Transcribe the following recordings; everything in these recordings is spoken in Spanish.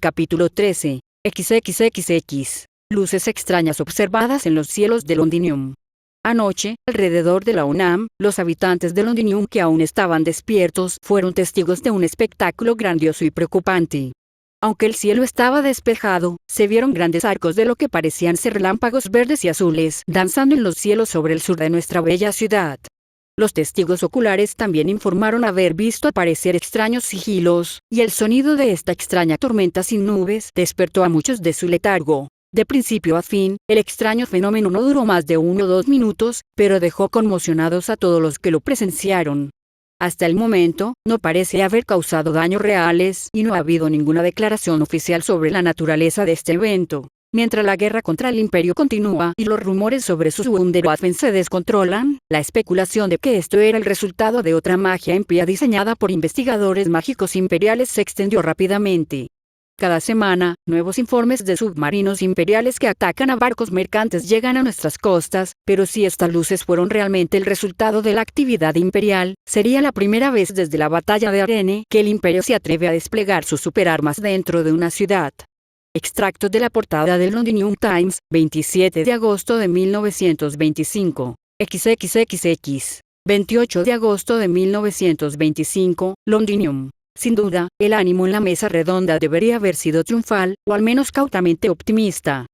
Capítulo 13. XXXX. Luces extrañas observadas en los cielos de Londinium. Anoche, alrededor de la UNAM, los habitantes de Londinium que aún estaban despiertos fueron testigos de un espectáculo grandioso y preocupante. Aunque el cielo estaba despejado, se vieron grandes arcos de lo que parecían ser relámpagos verdes y azules danzando en los cielos sobre el sur de nuestra bella ciudad. Los testigos oculares también informaron haber visto aparecer extraños sigilos, y el sonido de esta extraña tormenta sin nubes despertó a muchos de su letargo. De principio a fin, el extraño fenómeno no duró más de 1 o 2 minutos, pero dejó conmocionados a todos los que lo presenciaron. Hasta el momento, no parece haber causado daños reales y no ha habido ninguna declaración oficial sobre la naturaleza de este evento. Mientras la guerra contra el imperio continúa y los rumores sobre su Wunderwaffen se descontrolan, la especulación de que esto era el resultado de otra magia impía diseñada por investigadores mágicos imperiales se extendió rápidamente. Cada semana, nuevos informes de submarinos imperiales que atacan a barcos mercantes llegan a nuestras costas, pero si estas luces fueron realmente el resultado de la actividad imperial, sería la primera vez desde la batalla de Arene que el imperio se atreve a desplegar sus superarmas dentro de una ciudad. Extracto de la portada del Londinium Times, 27 de agosto de 1925. XXXX. 28 de agosto de 1925, Londinium. Sin duda, el ánimo en la mesa redonda debería haber sido triunfal, o al menos cautamente optimista.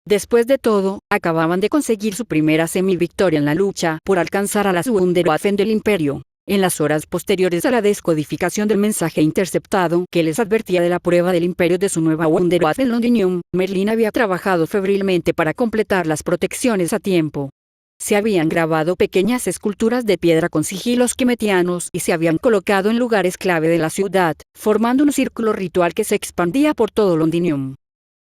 Después de todo, acababan de conseguir su primera semi-victoria en la lucha por alcanzar a las Wunderwaffen del Imperio. En las horas posteriores a la descodificación del mensaje interceptado que les advertía de la prueba del imperio de su nueva Wunderwaffe en Londinium, Merlin había trabajado febrilmente para completar las protecciones a tiempo. Se habían grabado pequeñas esculturas de piedra con sigilos quemetianos y se habían colocado en lugares clave de la ciudad, formando un círculo ritual que se expandía por todo Londinium.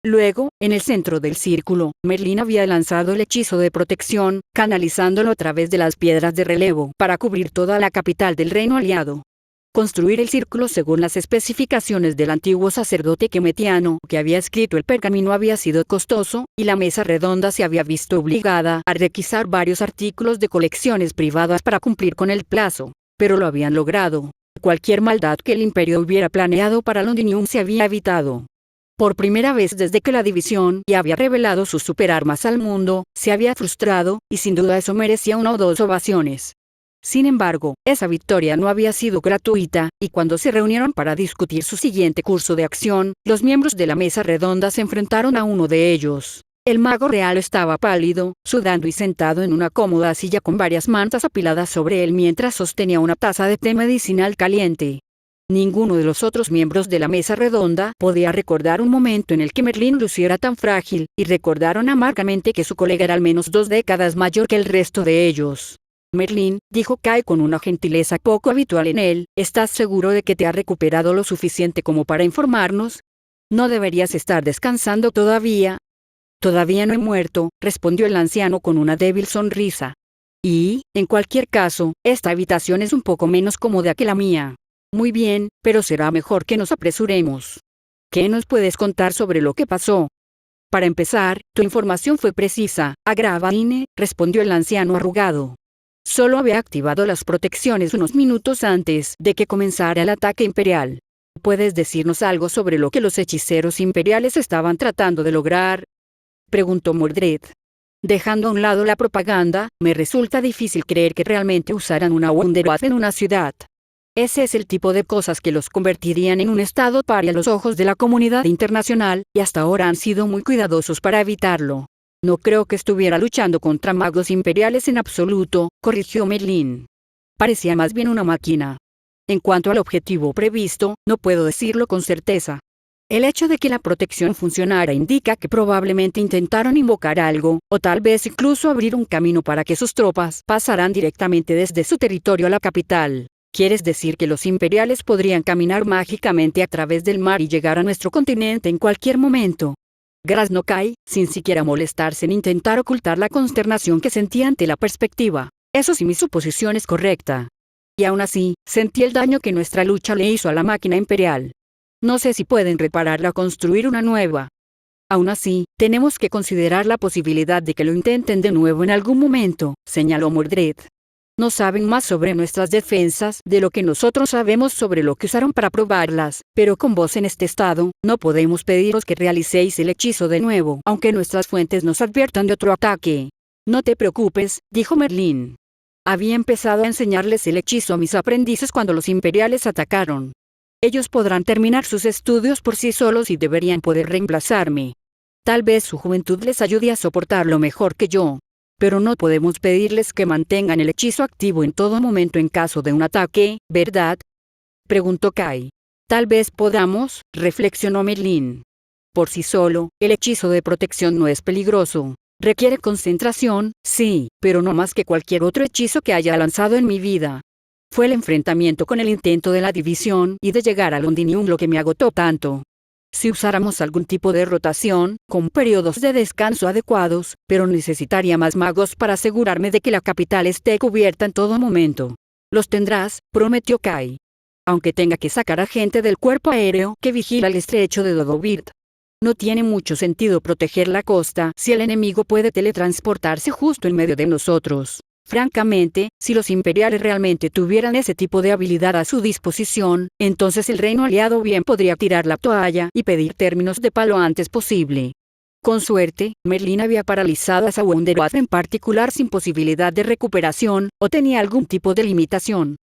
Luego, en el centro del círculo, Merlin había lanzado el hechizo de protección, canalizándolo a través de las piedras de relevo para cubrir toda la capital del reino aliado. Construir el círculo según las especificaciones del antiguo sacerdote quemetiano que había escrito el pergamino había sido costoso, y la mesa redonda se había visto obligada a requisar varios artículos de colecciones privadas para cumplir con el plazo, pero lo habían logrado. Cualquier maldad que el imperio hubiera planeado para Londinium se había evitado. Por primera vez desde que la división ya había revelado sus superarmas al mundo, se había frustrado, y sin duda eso merecía 1 o 2 ovaciones. Sin embargo, esa victoria no había sido gratuita, y cuando se reunieron para discutir su siguiente curso de acción, los miembros de la mesa redonda se enfrentaron a uno de ellos. El mago real estaba pálido, sudando y sentado en una cómoda silla con varias mantas apiladas sobre él mientras sostenía una taza de té medicinal caliente. Ninguno de los otros miembros de la mesa redonda podía recordar un momento en el que Merlin luciera tan frágil, y recordaron amargamente que su colega era al menos 2 décadas mayor que el resto de ellos. Merlin, dijo Kai con una gentileza poco habitual en él, ¿estás seguro de que te has recuperado lo suficiente como para informarnos? ¿No deberías estar descansando todavía? Todavía no he muerto, respondió el anciano con una débil sonrisa. Y, en cualquier caso, esta habitación es un poco menos cómoda que la mía. Muy bien, pero será mejor que nos apresuremos. ¿Qué nos puedes contar sobre lo que pasó? Para empezar, tu información fue precisa, Agravaine, respondió el anciano arrugado. Solo había activado las protecciones unos minutos antes de que comenzara el ataque imperial. ¿Puedes decirnos algo sobre lo que los hechiceros imperiales estaban tratando de lograr?, preguntó Mordred. Dejando a un lado la propaganda, me resulta difícil creer que realmente usaran una Wunderwaffe en una ciudad. Ese es el tipo de cosas que los convertirían en un estado paria a los ojos de la comunidad internacional, y hasta ahora han sido muy cuidadosos para evitarlo. No creo que estuviera luchando contra magos imperiales en absoluto, corrigió Merlin. Parecía más bien una máquina. En cuanto al objetivo previsto, no puedo decirlo con certeza. El hecho de que la protección funcionara indica que probablemente intentaron invocar algo, o tal vez incluso abrir un camino para que sus tropas pasaran directamente desde su territorio a la capital. ¿Quieres decir que los imperiales podrían caminar mágicamente a través del mar y llegar a nuestro continente en cualquier momento? Graznó Kai, sin siquiera molestarse en intentar ocultar la consternación que sentía ante la perspectiva. Eso sí, mi suposición es correcta. Y aún así, sentí el daño que nuestra lucha le hizo a la máquina imperial. No sé si pueden repararla o construir una nueva. Aún así, tenemos que considerar la posibilidad de que lo intenten de nuevo en algún momento, señaló Mordred. No saben más sobre nuestras defensas de lo que nosotros sabemos sobre lo que usaron para probarlas, pero con vos en este estado, no podemos pediros que realicéis el hechizo de nuevo, aunque nuestras fuentes nos adviertan de otro ataque. No te preocupes, dijo Merlín. Había empezado a enseñarles el hechizo a mis aprendices cuando los imperiales atacaron. Ellos podrán terminar sus estudios por sí solos y deberían poder reemplazarme. Tal vez su juventud les ayude a soportarlo mejor que yo. Pero no podemos pedirles que mantengan el hechizo activo en todo momento en caso de un ataque, ¿verdad?, preguntó Kai. Tal vez podamos, reflexionó Merlín. Por sí solo, el hechizo de protección no es peligroso. Requiere concentración, sí, pero no más que cualquier otro hechizo que haya lanzado en mi vida. Fue el enfrentamiento con el intento de la división y de llegar a Londinium lo que me agotó tanto. Si usáramos algún tipo de rotación, con periodos de descanso adecuados, pero necesitaría más magos para asegurarme de que la capital esté cubierta en todo momento. Los tendrás, prometió Kai. Aunque tenga que sacar a gente del cuerpo aéreo que vigila el estrecho de Dodovirt. No tiene mucho sentido proteger la costa si el enemigo puede teletransportarse justo en medio de nosotros. Francamente, si los imperiales realmente tuvieran ese tipo de habilidad a su disposición, entonces el reino aliado bien podría tirar la toalla y pedir términos de paz lo antes posible. Con suerte, Merlín había paralizado a Sawunderoath en particular sin posibilidad de recuperación, o tenía algún tipo de limitación.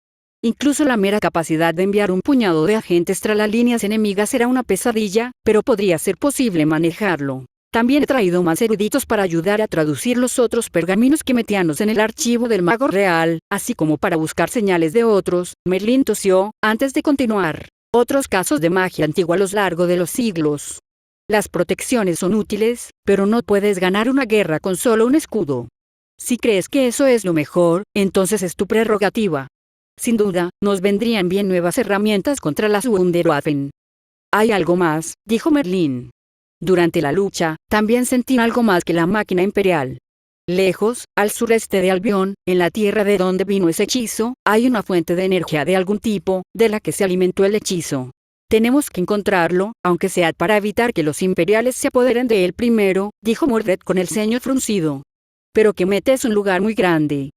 Incluso la mera capacidad de enviar un puñado de agentes tras las líneas enemigas era una pesadilla, pero podría ser posible manejarlo. También he traído más eruditos para ayudar a traducir los otros pergaminos que metianos en el archivo del mago real, así como para buscar señales de otros. Merlín tosió, antes de continuar. Otros casos de magia antigua a lo largo de los siglos. Las protecciones son útiles, pero no puedes ganar una guerra con solo un escudo. Si crees que eso es lo mejor, entonces es tu prerrogativa. Sin duda, nos vendrían bien nuevas herramientas contra las Wunderwaffen. Hay algo más, dijo Merlín. Durante la lucha, también sentí algo más que la máquina imperial. Lejos, al sureste de Albion, en la tierra de donde vino ese hechizo, hay una fuente de energía de algún tipo, de la que se alimentó el hechizo. Tenemos que encontrarlo, aunque sea para evitar que los imperiales se apoderen de él primero, dijo Mordred con el ceño fruncido. Pero Kemet es un lugar muy grande.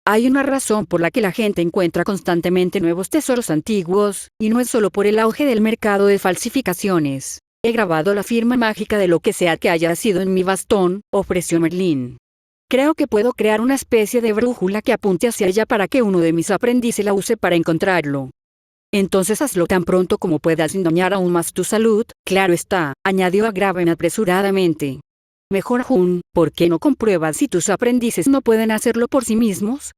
Hay una razón por la que la gente encuentra constantemente nuevos tesoros antiguos, y no es solo por el auge del mercado de falsificaciones. He grabado la firma mágica de lo que sea que haya sido en mi bastón, ofreció Merlín. Creo que puedo crear una especie de brújula que apunte hacia ella para que uno de mis aprendices la use para encontrarlo. Entonces hazlo tan pronto como puedas sin dañar aún más tu salud, claro está, añadió Agraven apresuradamente. Mejor aún, ¿por qué no compruebas si tus aprendices no pueden hacerlo por sí mismos?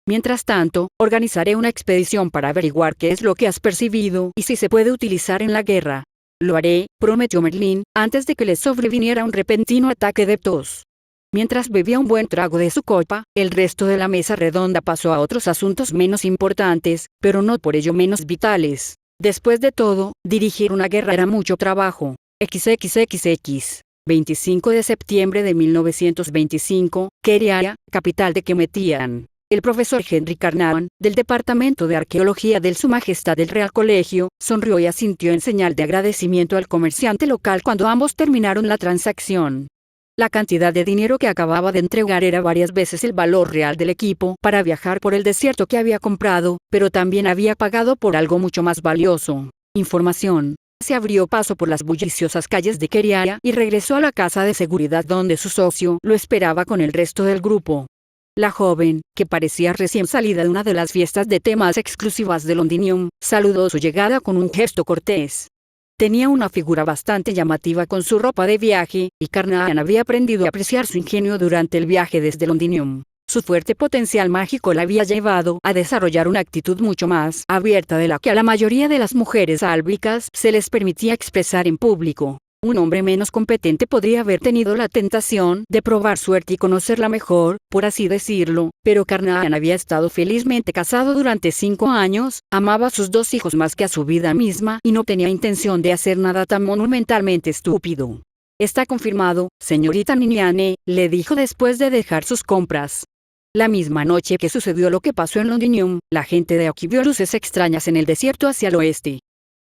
Mientras tanto, organizaré una expedición para averiguar qué es lo que has percibido y si se puede utilizar en la guerra. Lo haré, prometió Merlín, antes de que le sobreviniera un repentino ataque de tos. Mientras bebía un buen trago de su copa, el resto de la mesa redonda pasó a otros asuntos menos importantes, pero no por ello menos vitales. Después de todo, dirigir una guerra era mucho trabajo. XXXX. 25 de septiembre de 1925, Queria, capital de Kemetian. El profesor Henry Carnahan, del Departamento de Arqueología del Su Majestad el Real Colegio, sonrió y asintió en señal de agradecimiento al comerciante local cuando ambos terminaron la transacción. La cantidad de dinero que acababa de entregar era varias veces el valor real del equipo para viajar por el desierto que había comprado, pero también había pagado por algo mucho más valioso: información. Se abrió paso por las bulliciosas calles de Queria y regresó a la casa de seguridad donde su socio lo esperaba con el resto del grupo. La joven, que parecía recién salida de una de las fiestas de té más exclusivas de Londinium, saludó su llegada con un gesto cortés. Tenía una figura bastante llamativa con su ropa de viaje, y Carnahan había aprendido a apreciar su ingenio durante el viaje desde Londinium. Su fuerte potencial mágico la había llevado a desarrollar una actitud mucho más abierta de la que a la mayoría de las mujeres álbicas se les permitía expresar en público. Un hombre menos competente podría haber tenido la tentación de probar suerte y conocerla mejor, por así decirlo, pero Carnahan había estado felizmente casado durante 5 años, amaba a sus 2 hijos más que a su vida misma y no tenía intención de hacer nada tan monumentalmente estúpido. Está confirmado, señorita Niniane, le dijo después de dejar sus compras. La misma noche que sucedió lo que pasó en Londinium, la gente de aquí vio luces extrañas en el desierto hacia el oeste.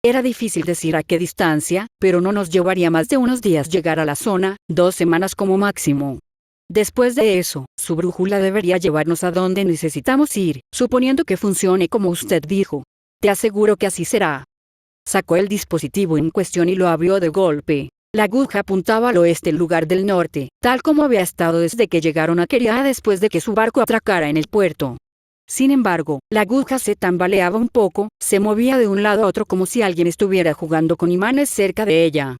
Era difícil decir a qué distancia, pero no nos llevaría más de unos días llegar a la zona, 2 semanas como máximo. Después de eso, su brújula debería llevarnos a donde necesitamos ir, suponiendo que funcione como usted dijo. Te aseguro que así será. Sacó el dispositivo en cuestión y lo abrió de golpe. La aguja apuntaba al oeste en lugar del norte, tal como había estado desde que llegaron a Keria después de que su barco atracara en el puerto. Sin embargo, la aguja se tambaleaba un poco, se movía de un lado a otro como si alguien estuviera jugando con imanes cerca de ella.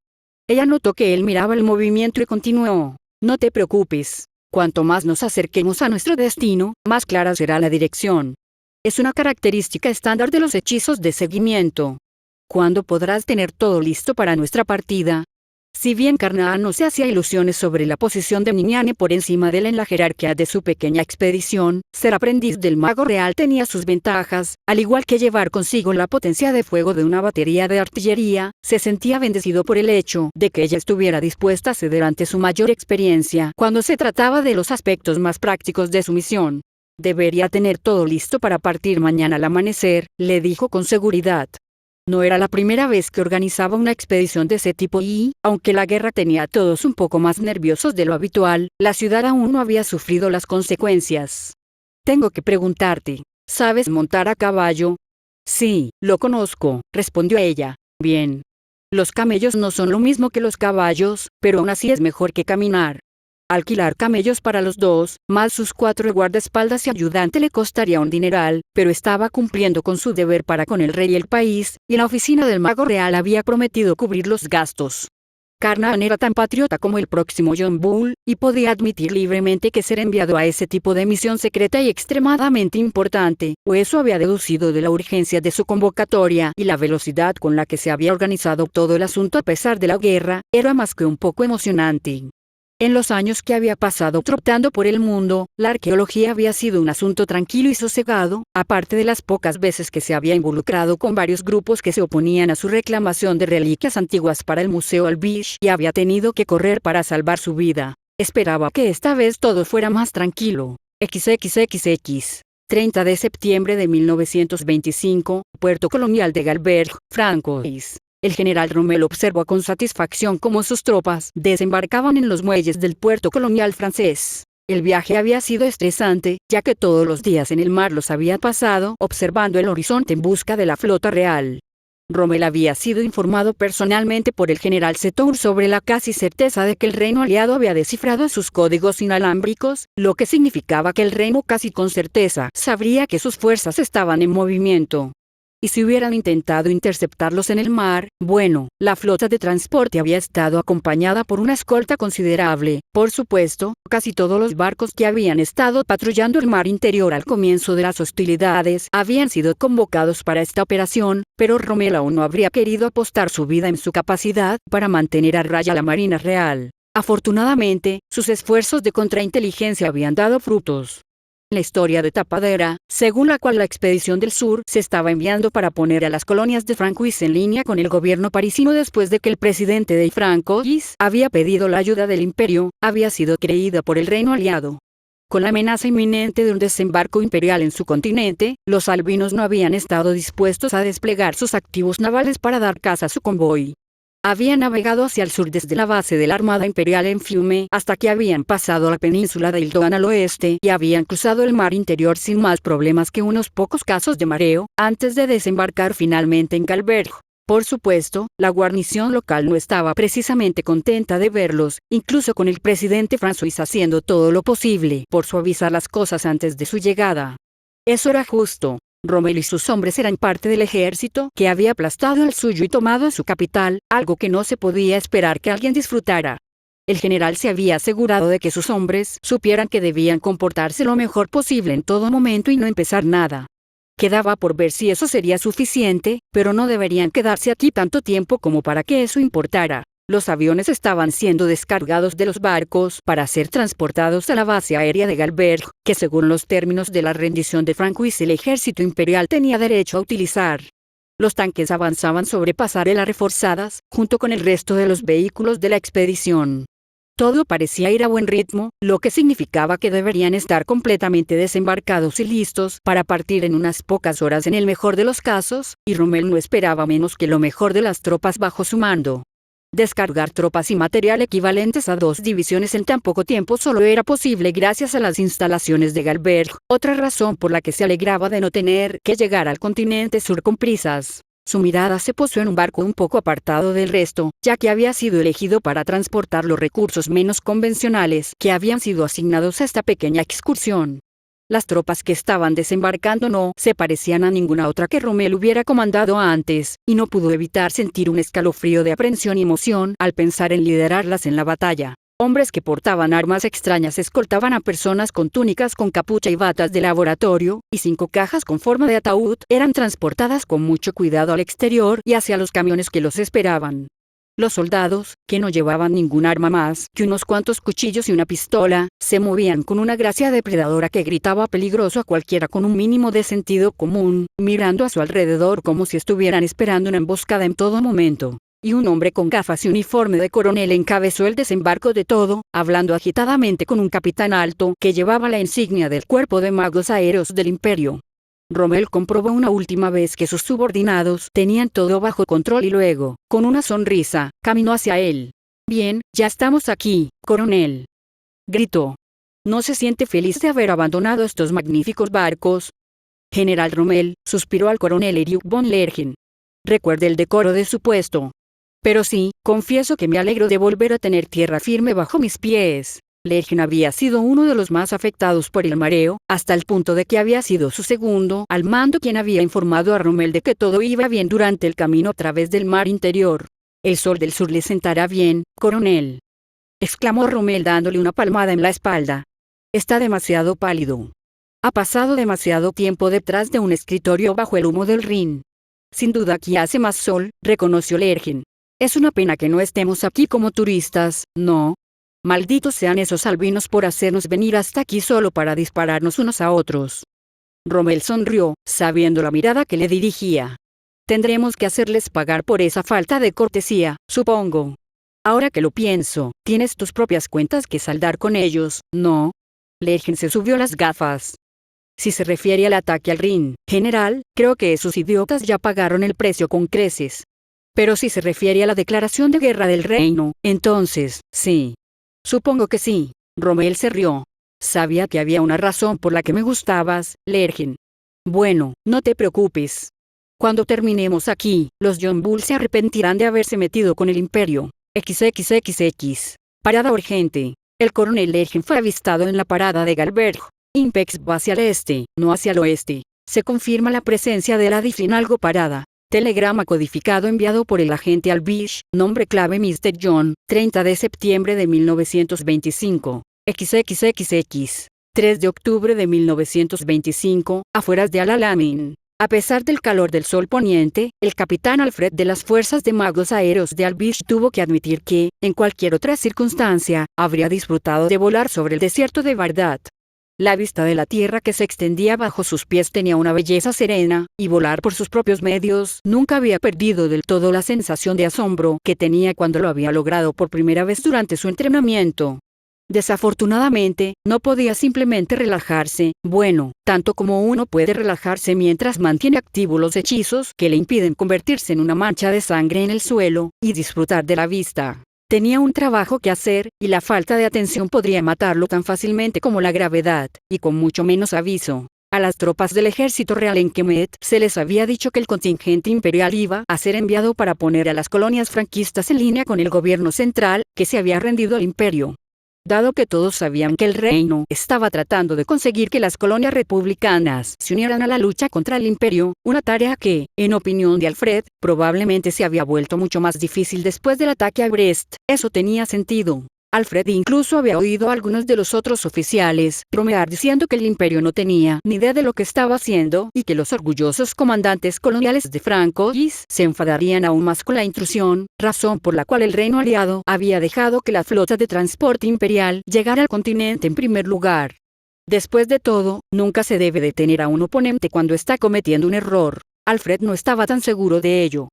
Ella notó que él miraba el movimiento y continuó. No te preocupes. Cuanto más nos acerquemos a nuestro destino, más clara será la dirección. Es una característica estándar de los hechizos de seguimiento. ¿Cuándo podrás tener todo listo para nuestra partida? Si bien Carnaa no se hacía ilusiones sobre la posición de Nimiane por encima de él en la jerarquía de su pequeña expedición, ser aprendiz del mago real tenía sus ventajas, al igual que llevar consigo la potencia de fuego de una batería de artillería. Se sentía bendecido por el hecho de que ella estuviera dispuesta a ceder ante su mayor experiencia cuando se trataba de los aspectos más prácticos de su misión. Debería tener todo listo para partir mañana al amanecer, le dijo con seguridad. No era la primera vez que organizaba una expedición de ese tipo y, aunque la guerra tenía a todos un poco más nerviosos de lo habitual, la ciudad aún no había sufrido las consecuencias. Tengo que preguntarte, ¿sabes montar a caballo? Sí, lo conozco, respondió ella. Bien. Los camellos no son lo mismo que los caballos, pero aún así es mejor que caminar. Alquilar camellos para los dos, más sus 4 guardaespaldas y ayudante le costaría un dineral, pero estaba cumpliendo con su deber para con el rey y el país, y la oficina del mago real había prometido cubrir los gastos. Carnaan era tan patriota como el próximo John Bull, y podía admitir libremente que ser enviado a ese tipo de misión secreta y extremadamente importante, o eso había deducido de la urgencia de su convocatoria y la velocidad con la que se había organizado todo el asunto a pesar de la guerra, era más que un poco emocionante. En los años que había pasado trotando por el mundo, la arqueología había sido un asunto tranquilo y sosegado, aparte de las pocas veces que se había involucrado con varios grupos que se oponían a su reclamación de reliquias antiguas para el Museo Albish y había tenido que correr para salvar su vida. Esperaba que esta vez todo fuera más tranquilo. XXXX. 30 de septiembre de 1925, Puerto Colonial de Galberg, Francois. El general Rommel observó con satisfacción cómo sus tropas desembarcaban en los muelles del puerto colonial francés. El viaje había sido estresante, ya que todos los días en el mar los había pasado observando el horizonte en busca de la flota real. Rommel había sido informado personalmente por el general Setour sobre la casi certeza de que el reino aliado había descifrado sus códigos inalámbricos, lo que significaba que el reino casi con certeza sabría que sus fuerzas estaban en movimiento. Y si hubieran intentado interceptarlos en el mar, bueno, la flota de transporte había estado acompañada por una escolta considerable. Por supuesto, casi todos los barcos que habían estado patrullando el mar interior al comienzo de las hostilidades habían sido convocados para esta operación, pero Rommel aún no habría querido apostar su vida en su capacidad para mantener a raya la Marina Real. Afortunadamente, sus esfuerzos de contrainteligencia habían dado frutos. La historia de tapadera, según la cual la expedición del sur se estaba enviando para poner a las colonias de Francois en línea con el gobierno parisino después de que el presidente de Francois había pedido la ayuda del imperio, había sido creída por el reino aliado. Con la amenaza inminente de un desembarco imperial en su continente, los albinos no habían estado dispuestos a desplegar sus activos navales para dar caza a su convoy. Habían navegado hacia el sur desde la base de la Armada Imperial en Fiume hasta que habían pasado la península de Ildoan al oeste y habían cruzado el mar interior sin más problemas que unos pocos casos de mareo, antes de desembarcar finalmente en Galberg. Por supuesto, la guarnición local no estaba precisamente contenta de verlos, incluso con el presidente François haciendo todo lo posible por suavizar las cosas antes de su llegada. Eso era justo. Rommel y sus hombres eran parte del ejército que había aplastado al suyo y tomado su capital, algo que no se podía esperar que alguien disfrutara. El general se había asegurado de que sus hombres supieran que debían comportarse lo mejor posible en todo momento y no empezar nada. Quedaba por ver si eso sería suficiente, pero no deberían quedarse aquí tanto tiempo como para que eso importara. Los aviones estaban siendo descargados de los barcos para ser transportados a la base aérea de Galberg, que según los términos de la rendición de Francois el ejército imperial tenía derecho a utilizar. Los tanques avanzaban sobre pasarelas reforzadas, junto con el resto de los vehículos de la expedición. Todo parecía ir a buen ritmo, lo que significaba que deberían estar completamente desembarcados y listos para partir en unas pocas horas en el mejor de los casos, y Rommel no esperaba menos que lo mejor de las tropas bajo su mando. Descargar tropas y material equivalentes a 2 divisiones en tan poco tiempo solo era posible gracias a las instalaciones de Galberg, otra razón por la que se alegraba de no tener que llegar al continente sur con prisas. Su mirada se posó en un barco un poco apartado del resto, ya que había sido elegido para transportar los recursos menos convencionales que habían sido asignados a esta pequeña excursión. Las tropas que estaban desembarcando no se parecían a ninguna otra que Rommel hubiera comandado antes, y no pudo evitar sentir un escalofrío de aprensión y emoción al pensar en liderarlas en la batalla. Hombres que portaban armas extrañas escoltaban a personas con túnicas con capucha y batas de laboratorio, y 5 cajas con forma de ataúd eran transportadas con mucho cuidado al exterior y hacia los camiones que los esperaban. Los soldados, que no llevaban ningún arma más que unos cuantos cuchillos y una pistola, se movían con una gracia depredadora que gritaba peligroso a cualquiera con un mínimo de sentido común, mirando a su alrededor como si estuvieran esperando una emboscada en todo momento. Y un hombre con gafas y uniforme de coronel encabezó el desembarco de todo, hablando agitadamente con un capitán alto que llevaba la insignia del cuerpo de magos aéreos del imperio. Rommel comprobó una última vez que sus subordinados tenían todo bajo control y luego, con una sonrisa, caminó hacia él. «Bien, ya estamos aquí, coronel», gritó. «¿No se siente feliz de haber abandonado estos magníficos barcos?» «General Rommel», suspiró al coronel Erich von Lerchen. «Recuerde el decoro de su puesto». «Pero sí, confieso que me alegro de volver a tener tierra firme bajo mis pies». Lerchen había sido uno de los más afectados por el mareo, hasta el punto de que había sido su segundo al mando quien había informado a Rommel de que todo iba bien durante el camino a través del mar interior. «El sol del sur le sentará bien, coronel», exclamó Rommel dándole una palmada en la espalda. «Está demasiado pálido. Ha pasado demasiado tiempo detrás de un escritorio bajo el humo del Rin». «Sin duda aquí hace más sol», reconoció Lerchen. «Es una pena que no estemos aquí como turistas, ¿no? Malditos sean esos albinos por hacernos venir hasta aquí solo para dispararnos unos a otros». Rommel sonrió, sabiendo la mirada que le dirigía. «Tendremos que hacerles pagar por esa falta de cortesía, supongo. Ahora que lo pienso, tienes tus propias cuentas que saldar con ellos, ¿no?» Lerchen se subió las gafas. «Si se refiere al ataque al Rin, general, creo que esos idiotas ya pagaron el precio con creces. Pero si se refiere a la declaración de guerra del reino, entonces, sí. Supongo que sí». Rommel se rió. «Sabía que había una razón por la que me gustabas, Lerchen. Bueno, no te preocupes. Cuando terminemos aquí, los John Bull se arrepentirán de haberse metido con el imperio. XXXX. Parada urgente». El coronel Lerchen fue avistado en la parada de Galberg. Impex va hacia el este, no hacia el oeste. Se confirma la presencia de la Diffin algo parada. Telegrama codificado enviado por el agente Albish, nombre clave Mr. John, 30 de septiembre de 1925. XXXX. 3 de octubre de 1925, afueras de Al-Alamein. A pesar del calor del sol poniente, el capitán Alfred de las Fuerzas de Magos Aéreos de Albish tuvo que admitir que, en cualquier otra circunstancia, habría disfrutado de volar sobre el desierto de Bagdad. La vista de la tierra que se extendía bajo sus pies tenía una belleza serena, y volar por sus propios medios nunca había perdido del todo la sensación de asombro que tenía cuando lo había logrado por primera vez durante su entrenamiento. Desafortunadamente, no podía simplemente relajarse, bueno, tanto como uno puede relajarse mientras mantiene activos los hechizos que le impiden convertirse en una mancha de sangre en el suelo, y disfrutar de la vista. Tenía un trabajo que hacer, y la falta de atención podría matarlo tan fácilmente como la gravedad, y con mucho menos aviso. A las tropas del ejército real en Kemet se les había dicho que el contingente imperial iba a ser enviado para poner a las colonias franquistas en línea con el gobierno central, que se había rendido al imperio. Dado que todos sabían que el reino estaba tratando de conseguir que las colonias republicanas se unieran a la lucha contra el imperio, una tarea que, en opinión de Alfred, probablemente se había vuelto mucho más difícil después del ataque a Brest, eso tenía sentido. Alfred incluso había oído a algunos de los otros oficiales bromear diciendo que el imperio no tenía ni idea de lo que estaba haciendo y que los orgullosos comandantes coloniales de Francois se enfadarían aún más con la intrusión, razón por la cual el reino aliado había dejado que la flota de transporte imperial llegara al continente en primer lugar. Después de todo, nunca se debe detener a un oponente cuando está cometiendo un error. Alfred no estaba tan seguro de ello.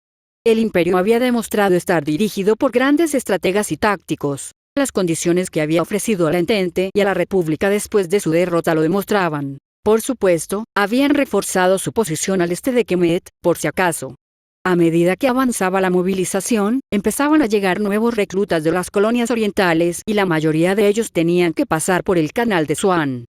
El imperio había demostrado estar dirigido por grandes estrategas y tácticos. Las condiciones que había ofrecido a la Entente y a la República después de su derrota lo demostraban. Por supuesto, habían reforzado su posición al este de Kemet, por si acaso. A medida que avanzaba la movilización, empezaban a llegar nuevos reclutas de las colonias orientales y la mayoría de ellos tenían que pasar por el canal de Swan.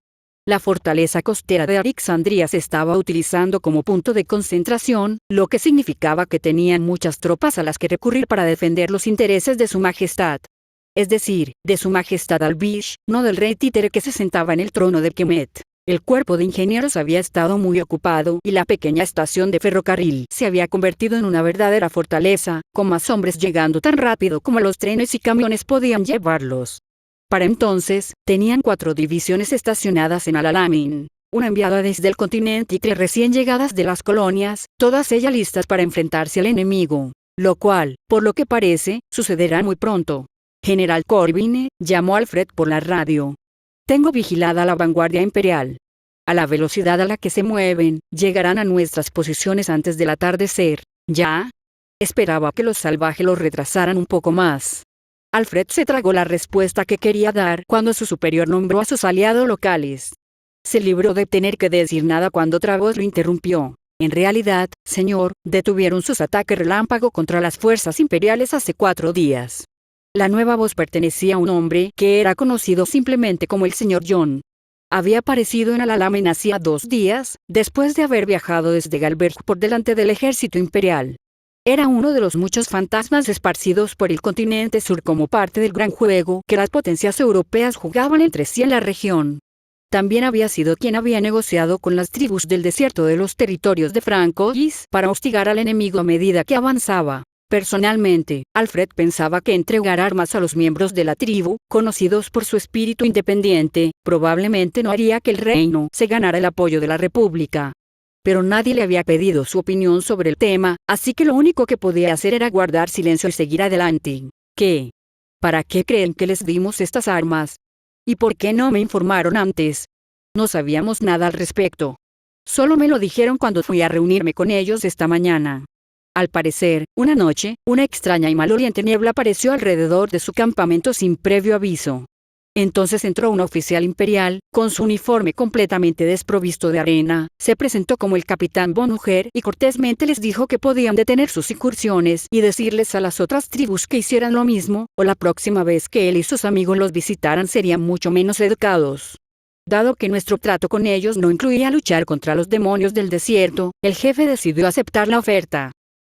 La fortaleza costera de Alexandría se estaba utilizando como punto de concentración, lo que significaba que tenían muchas tropas a las que recurrir para defender los intereses de su majestad. Es decir, de su majestad Albish, no del rey títere que se sentaba en el trono de Kemet. El cuerpo de ingenieros había estado muy ocupado y la pequeña estación de ferrocarril se había convertido en una verdadera fortaleza, con más hombres llegando tan rápido como los trenes y camiones podían llevarlos. Para entonces, tenían 4 divisiones estacionadas en Al-Alamein, una enviada desde el continente y recién llegadas de las colonias, todas ellas listas para enfrentarse al enemigo, lo cual, por lo que parece, sucederá muy pronto. General Corbine llamó a Alfred por la radio. Tengo vigilada la vanguardia imperial. A la velocidad a la que se mueven, llegarán a nuestras posiciones antes del atardecer. ¿Ya? Esperaba que los salvajes los retrasaran un poco más. Alfred se tragó la respuesta que quería dar cuando su superior nombró a sus aliados locales. Se libró de tener que decir nada cuando otra voz lo interrumpió. En realidad, señor, detuvieron sus ataques relámpago contra las fuerzas imperiales hace 4 días. La nueva voz pertenecía a un hombre que era conocido simplemente como el señor John. Había aparecido en Al-Alamein hacía 2 días, después de haber viajado desde Galberg por delante del ejército imperial. Era uno de los muchos fantasmas esparcidos por el continente sur como parte del gran juego que las potencias europeas jugaban entre sí en la región. También había sido quien había negociado con las tribus del desierto de los territorios de Francois para hostigar al enemigo a medida que avanzaba. Personalmente, Alfred pensaba que entregar armas a los miembros de la tribu, conocidos por su espíritu independiente, probablemente no haría que el reino se ganara el apoyo de la República. Pero nadie le había pedido su opinión sobre el tema, así que lo único que podía hacer era guardar silencio y seguir adelante. ¿Qué? ¿Para qué creen que les dimos estas armas? ¿Y por qué no me informaron antes? No sabíamos nada al respecto. Solo me lo dijeron cuando fui a reunirme con ellos esta mañana. Al parecer, una noche, una extraña y maloliente niebla apareció alrededor de su campamento sin previo aviso. Entonces entró un oficial imperial, con su uniforme completamente desprovisto de arena, se presentó como el capitán von Uger y cortésmente les dijo que podían detener sus incursiones y decirles a las otras tribus que hicieran lo mismo, o la próxima vez que él y sus amigos los visitaran serían mucho menos educados. Dado que nuestro trato con ellos no incluía luchar contra los demonios del desierto, el jefe decidió aceptar la oferta.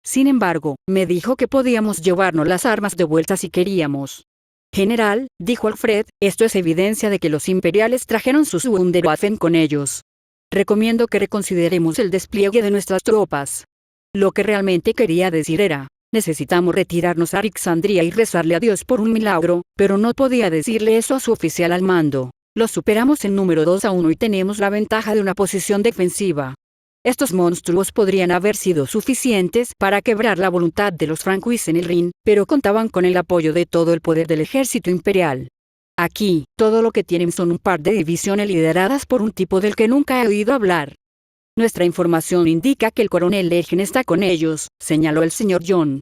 Sin embargo, me dijo que podíamos llevarnos las armas de vuelta si queríamos. General, dijo Alfred, esto es evidencia de que los imperiales trajeron sus Wunderwaffen con ellos. Recomiendo que reconsideremos el despliegue de nuestras tropas. Lo que realmente quería decir era, necesitamos retirarnos a Alexandría y rezarle a Dios por un milagro, pero no podía decirle eso a su oficial al mando. Los superamos en número 2-1 y tenemos la ventaja de una posición defensiva. Estos monstruos podrían haber sido suficientes para quebrar la voluntad de los Francois en el Rin, pero contaban con el apoyo de todo el poder del ejército imperial. Aquí, todo lo que tienen son un par de divisiones lideradas por un tipo del que nunca he oído hablar. Nuestra información indica que el coronel Legen está con ellos, señaló el señor John.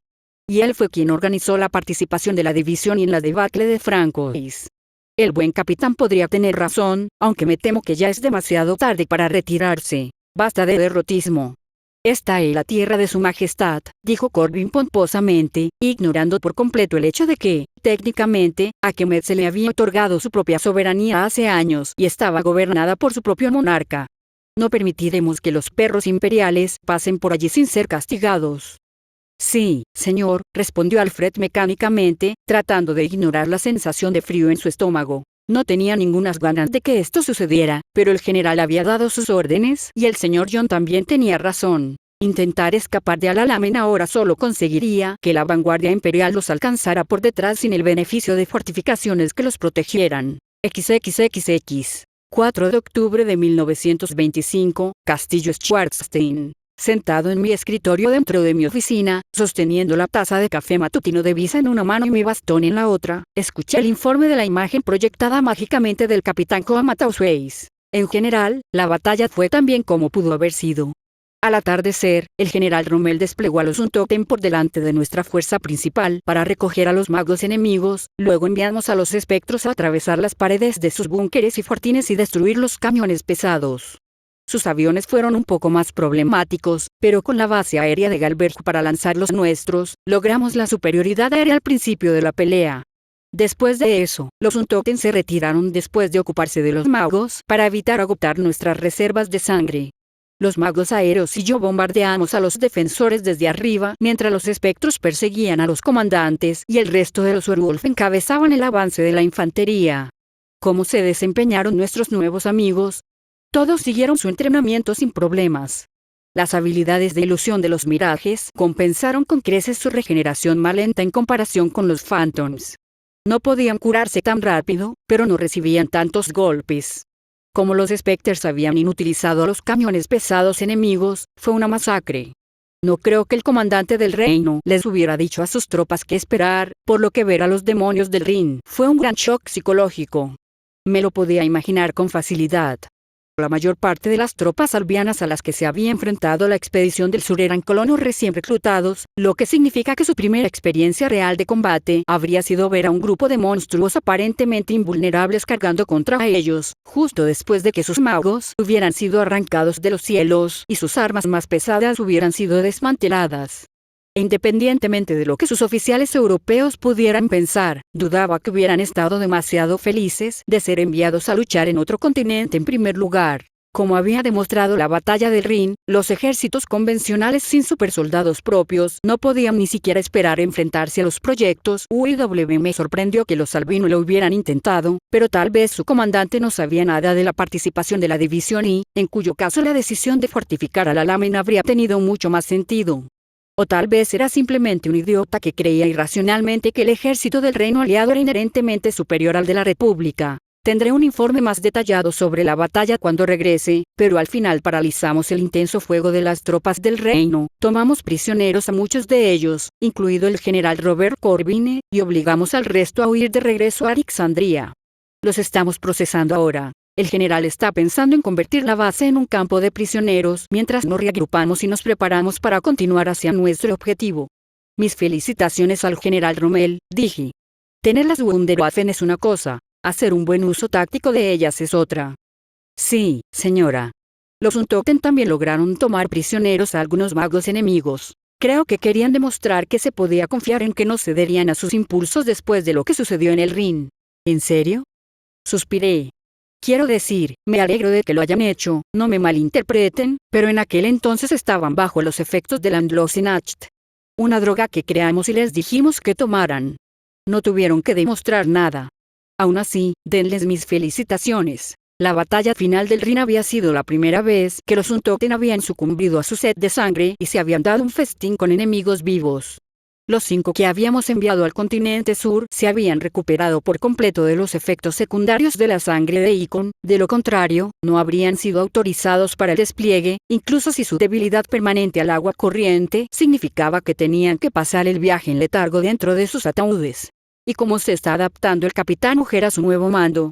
Y él fue quien organizó la participación de la división y en la debacle de Francois. El buen capitán podría tener razón, aunque me temo que ya es demasiado tarde para retirarse. Basta de derrotismo. Esta es la tierra de su majestad, dijo Corbin pomposamente, ignorando por completo el hecho de que, técnicamente, a Kemet se le había otorgado su propia soberanía hace años y estaba gobernada por su propio monarca. No permitiremos que los perros imperiales pasen por allí sin ser castigados. Sí, señor, respondió Alfred mecánicamente, tratando de ignorar la sensación de frío en su estómago. No tenía ninguna ganas de que esto sucediera, pero el general había dado sus órdenes y el señor John también tenía razón. Intentar escapar de Al-Alamein ahora solo conseguiría que la vanguardia imperial los alcanzara por detrás sin el beneficio de fortificaciones que los protegieran. XXXX. 4 de octubre de 1925, Castillo Schwarzstein. Sentado en mi escritorio dentro de mi oficina, sosteniendo la taza de café matutino de Visa en una mano y mi bastón en la otra, escuché el informe de la imagen proyectada mágicamente del capitán Koamatausueis. En general, la batalla fue tan bien como pudo haber sido. Al atardecer, el general Rommel desplegó a los Untoten por delante de nuestra fuerza principal para recoger a los magos enemigos, luego enviamos a los espectros a atravesar las paredes de sus búnkeres y fortines y destruir los camiones pesados. Sus aviones fueron un poco más problemáticos, pero con la base aérea de Galberg para lanzar los nuestros, logramos la superioridad aérea al principio de la pelea. Después de eso, los Untoten se retiraron después de ocuparse de los magos para evitar agotar nuestras reservas de sangre. Los magos aéreos y yo bombardeamos a los defensores desde arriba mientras los espectros perseguían a los comandantes y el resto de los Werwolf encabezaban el avance de la infantería. ¿Cómo se desempeñaron nuestros nuevos amigos? Todos siguieron su entrenamiento sin problemas. Las habilidades de ilusión de los mirajes compensaron con creces su regeneración más lenta en comparación con los Phantoms. No podían curarse tan rápido, pero no recibían tantos golpes. Como los Spectres habían inutilizado a los camiones pesados enemigos, fue una masacre. No creo que el comandante del reino les hubiera dicho a sus tropas qué esperar, por lo que ver a los demonios del Rin fue un gran shock psicológico. Me lo podía imaginar con facilidad. La mayor parte de las tropas albianas a las que se había enfrentado la expedición del sur eran colonos recién reclutados, lo que significa que su primera experiencia real de combate habría sido ver a un grupo de monstruos aparentemente invulnerables cargando contra ellos, justo después de que sus magos hubieran sido arrancados de los cielos y sus armas más pesadas hubieran sido desmanteladas. E independientemente de lo que sus oficiales europeos pudieran pensar, dudaba que hubieran estado demasiado felices de ser enviados a luchar en otro continente en primer lugar. Como había demostrado la batalla del Rin, los ejércitos convencionales sin supersoldados propios no podían ni siquiera esperar enfrentarse a los proyectos UIW. Me sorprendió que los Albino lo hubieran intentado, pero tal vez su comandante no sabía nada de la participación de la División I, en cuyo caso la decisión de fortificar a la lámina habría tenido mucho más sentido. O tal vez era simplemente un idiota que creía irracionalmente que el ejército del reino aliado era inherentemente superior al de la República. Tendré un informe más detallado sobre la batalla cuando regrese, pero al final paralizamos el intenso fuego de las tropas del reino, tomamos prisioneros a muchos de ellos, incluido el general Robert Corbine, y obligamos al resto a huir de regreso a Alexandria. Los estamos procesando ahora. El general está pensando en convertir la base en un campo de prisioneros mientras nos reagrupamos y nos preparamos para continuar hacia nuestro objetivo. Mis felicitaciones al general Rommel, dije. Tener las Wunderwaffen es una cosa, hacer un buen uso táctico de ellas es otra. Sí, señora. Los Untoten también lograron tomar prisioneros a algunos magos enemigos. Creo que querían demostrar que se podía confiar en que no cederían a sus impulsos después de lo que sucedió en el Rin. ¿En serio? Suspiré. Quiero decir, me alegro de que lo hayan hecho, no me malinterpreten, pero en aquel entonces estaban bajo los efectos del Andlosinacht. Una droga que creamos y les dijimos que tomaran. No tuvieron que demostrar nada. Aún así, denles mis felicitaciones. La batalla final del Rin había sido la primera vez que los Untoten habían sucumbido a su sed de sangre y se habían dado un festín con enemigos vivos. Los 5 que habíamos enviado al continente sur se habían recuperado por completo de los efectos secundarios de la sangre de Icon, de lo contrario, no habrían sido autorizados para el despliegue, incluso si su debilidad permanente al agua corriente significaba que tenían que pasar el viaje en letargo dentro de sus ataúdes. ¿Y cómo se está adaptando el capitán Uger a su nuevo mando?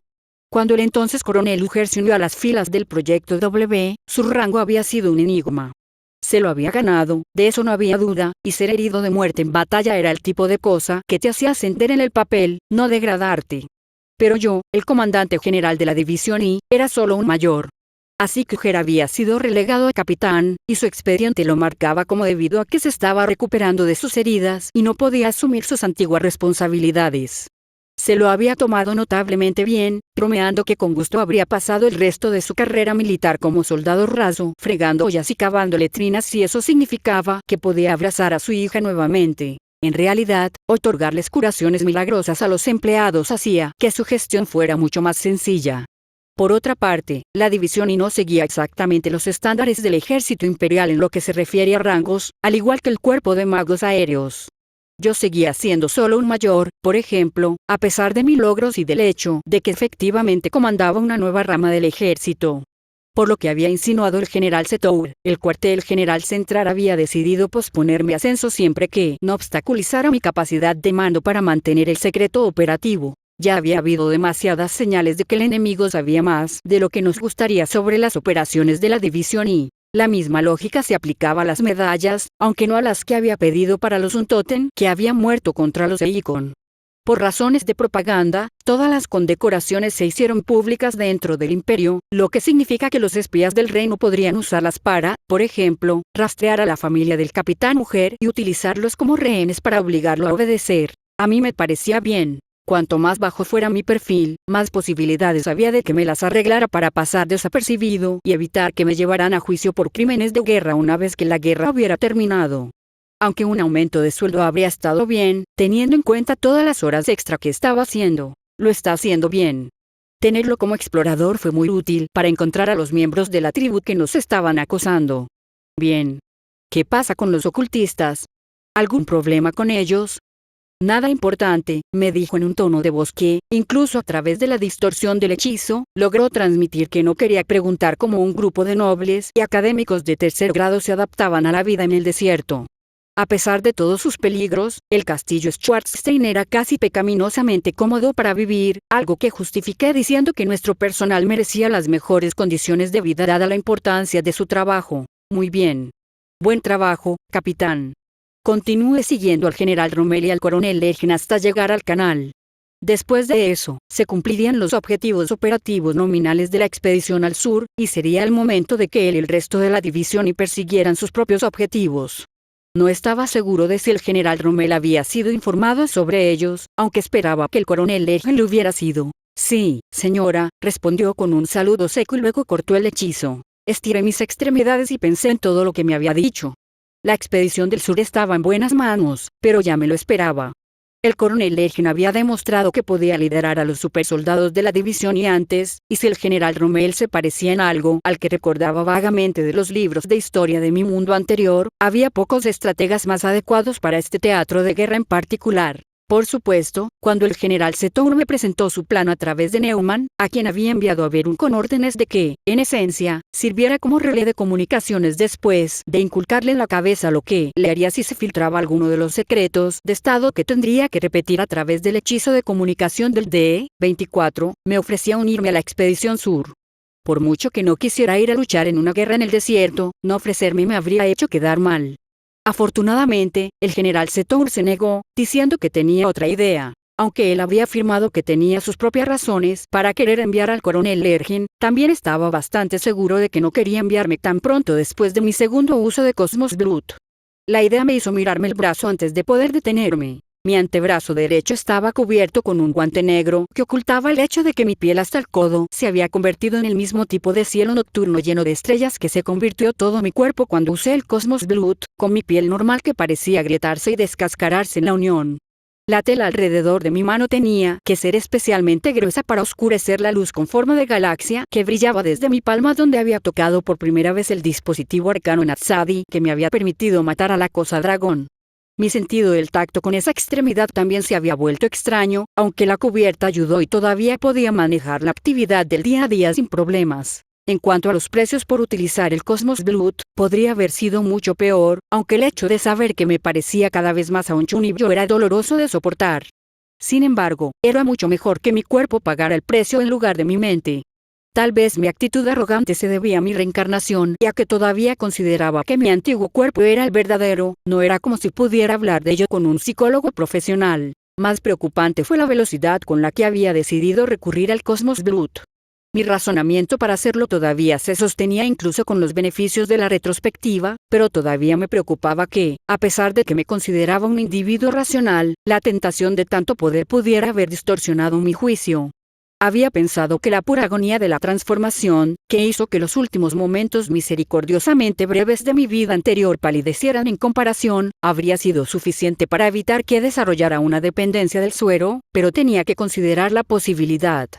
Cuando el entonces coronel Uger se unió a las filas del proyecto W, su rango había sido un enigma. Se lo había ganado, de eso no había duda, y ser herido de muerte en batalla era el tipo de cosa que te hacía ascender en el papel, no degradarte. Pero yo, el comandante general de la División I, era solo un mayor. Así que Uger había sido relegado a capitán, y su expediente lo marcaba como debido a que se estaba recuperando de sus heridas y no podía asumir sus antiguas responsabilidades. Se lo había tomado notablemente bien, bromeando que con gusto habría pasado el resto de su carrera militar como soldado raso, fregando ollas y cavando letrinas si eso significaba que podía abrazar a su hija nuevamente. En realidad, otorgarles curaciones milagrosas a los empleados hacía que su gestión fuera mucho más sencilla. Por otra parte, la División I no seguía exactamente los estándares del ejército imperial en lo que se refiere a rangos, al igual que el cuerpo de magos aéreos. Yo seguía siendo solo un mayor, por ejemplo, a pesar de mis logros y del hecho de que efectivamente comandaba una nueva rama del ejército. Por lo que había insinuado el general Setour, el cuartel general central había decidido posponer mi ascenso siempre que no obstaculizara mi capacidad de mando para mantener el secreto operativo. Ya había habido demasiadas señales de que el enemigo sabía más de lo que nos gustaría sobre las operaciones de la División I. La misma lógica se aplicaba a las medallas, aunque no a las que había pedido para los Untoten que habían muerto contra los Eikon. Por razones de propaganda, todas las condecoraciones se hicieron públicas dentro del imperio, lo que significa que los espías del reino podrían usarlas para, por ejemplo, rastrear a la familia del capitán mujer y utilizarlos como rehenes para obligarlo a obedecer. A mí me parecía bien. Cuanto más bajo fuera mi perfil, más posibilidades había de que me las arreglara para pasar desapercibido y evitar que me llevaran a juicio por crímenes de guerra una vez que la guerra hubiera terminado. Aunque un aumento de sueldo habría estado bien, teniendo en cuenta todas las horas extra que estaba haciendo, lo está haciendo bien. Tenerlo como explorador fue muy útil para encontrar a los miembros de la tribu que nos estaban acosando. Bien. ¿Qué pasa con los ocultistas? ¿Algún problema con ellos? Nada importante, me dijo en un tono de voz que, incluso a través de la distorsión del hechizo, logró transmitir que no quería preguntar cómo un grupo de nobles y académicos de tercer grado se adaptaban a la vida en el desierto. A pesar de todos sus peligros, el castillo Schwarzstein era casi pecaminosamente cómodo para vivir, algo que justifiqué diciendo que nuestro personal merecía las mejores condiciones de vida dada la importancia de su trabajo. Muy bien. Buen trabajo, capitán. Continúe siguiendo al general Rommel y al coronel Legend hasta llegar al canal. Después de eso, se cumplirían los objetivos operativos nominales de la expedición al sur, y sería el momento de que él y el resto de la división persiguieran sus propios objetivos. No estaba seguro de si el general Rommel había sido informado sobre ellos, aunque esperaba que el coronel Legend lo hubiera sido. Sí, señora, respondió con un saludo seco y luego cortó el hechizo. Estiré mis extremidades y pensé en todo lo que me había dicho. La expedición del sur estaba en buenas manos, pero ya me lo esperaba. El coronel Legend había demostrado que podía liderar a los supersoldados de la división y antes, y si el general Rommel se parecía en algo al que recordaba vagamente de los libros de historia de mi mundo anterior, había pocos estrategas más adecuados para este teatro de guerra en particular. Por supuesto, cuando el general Setour me presentó su plan a través de Neumann, a quien había enviado a Verun con órdenes de que, en esencia, sirviera como relé de comunicaciones después de inculcarle en la cabeza lo que le haría si se filtraba alguno de los secretos de Estado que tendría que repetir a través del hechizo de comunicación del D-24, me ofrecía unirme a la expedición sur. Por mucho que no quisiera ir a luchar en una guerra en el desierto, no ofrecerme me habría hecho quedar mal. Afortunadamente, el general Setour se negó, diciendo que tenía otra idea. Aunque él había afirmado que tenía sus propias razones para querer enviar al coronel Legend, también estaba bastante seguro de que no quería enviarme tan pronto después de mi segundo uso de Cosmos Blood. La idea me hizo mirarme el brazo antes de poder detenerme. Mi antebrazo derecho estaba cubierto con un guante negro que ocultaba el hecho de que mi piel hasta el codo se había convertido en el mismo tipo de cielo nocturno lleno de estrellas que se convirtió todo mi cuerpo cuando usé el Cosmos Blood, con mi piel normal que parecía agrietarse y descascararse en la unión. La tela alrededor de mi mano tenía que ser especialmente gruesa para oscurecer la luz con forma de galaxia que brillaba desde mi palma donde había tocado por primera vez el dispositivo arcano Natsadi que me había permitido matar a la cosa dragón. Mi sentido del tacto con esa extremidad también se había vuelto extraño, aunque la cubierta ayudó y todavía podía manejar la actividad del día a día sin problemas. En cuanto a los precios por utilizar el Cosmos Blood, podría haber sido mucho peor, aunque el hecho de saber que me parecía cada vez más a un chunibyo era doloroso de soportar. Sin embargo, era mucho mejor que mi cuerpo pagara el precio en lugar de mi mente. Tal vez mi actitud arrogante se debía a mi reencarnación y a que todavía consideraba que mi antiguo cuerpo era el verdadero, no era como si pudiera hablar de ello con un psicólogo profesional. Más preocupante fue la velocidad con la que había decidido recurrir al Cosmos Blood. Mi razonamiento para hacerlo todavía se sostenía incluso con los beneficios de la retrospectiva, pero todavía me preocupaba que, a pesar de que me consideraba un individuo racional, la tentación de tanto poder pudiera haber distorsionado mi juicio. Había pensado que la pura agonía de la transformación, que hizo que los últimos momentos misericordiosamente breves de mi vida anterior palidecieran en comparación, habría sido suficiente para evitar que desarrollara una dependencia del suero, pero tenía que considerar la posibilidad.